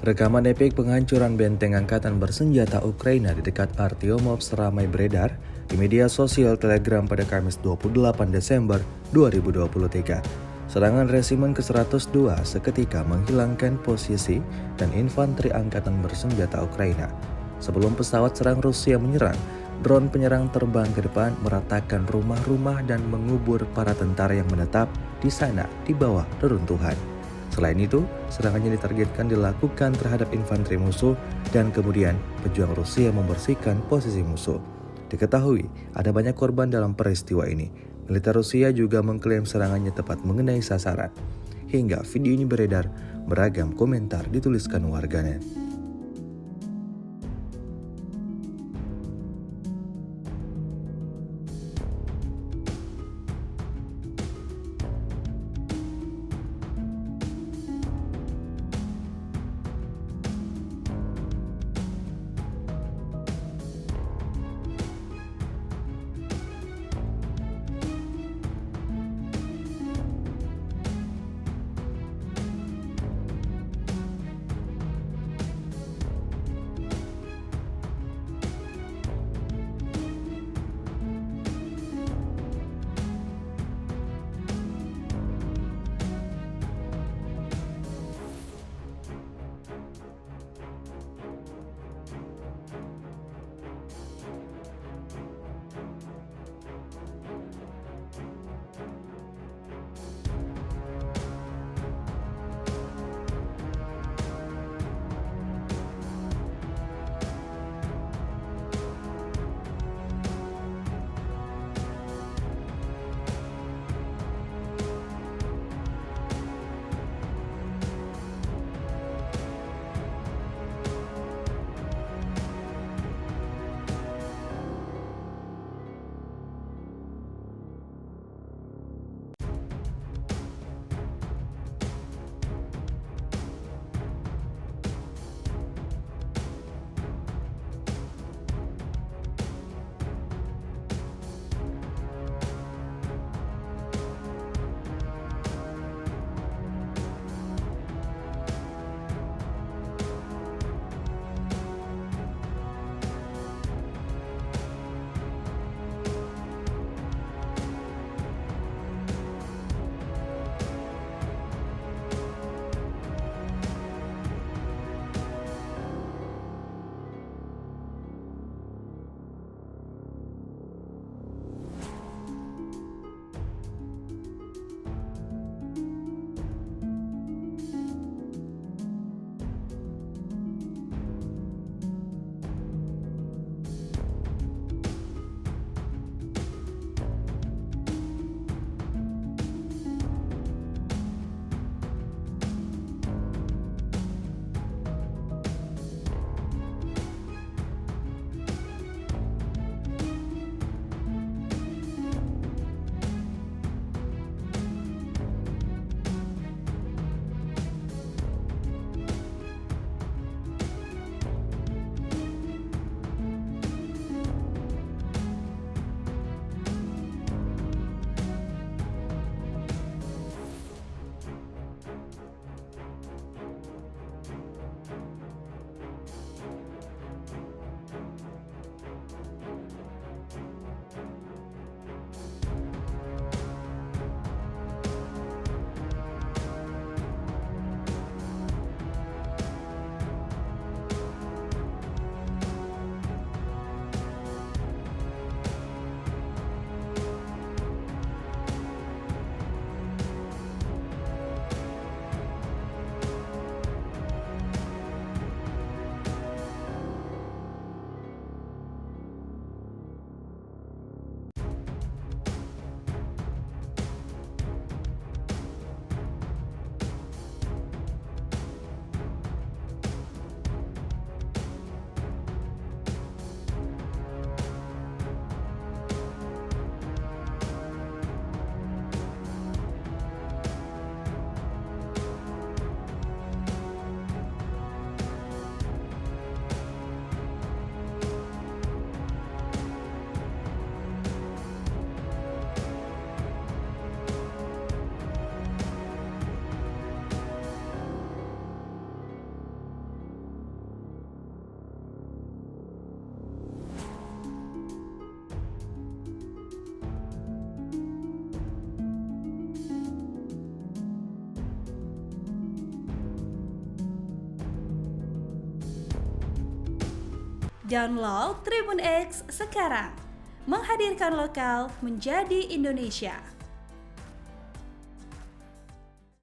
Rekaman epik penghancuran benteng angkatan bersenjata Ukraina di dekat Artyomov ramai beredar di media sosial Telegram pada Kamis 28 Desember 2023. Serangan resimen ke-102 seketika menghilangkan posisi dan infanteri angkatan bersenjata Ukraina. Sebelum pesawat serang Rusia menyerang, drone penyerang terbang ke depan meratakan rumah-rumah dan mengubur para tentara yang menetap di sana di bawah reruntuhan. Selain itu, serangannya ditargetkan dilakukan terhadap infanteri musuh dan kemudian pejuang Rusia membersihkan posisi musuh. Diketahui ada banyak korban dalam peristiwa ini. Militer Rusia juga mengklaim serangannya tepat mengenai sasaran. Hingga video ini beredar, beragam komentar dituliskan warganet. Download Tribun X sekarang. Menghadirkan lokal menjadi Indonesia.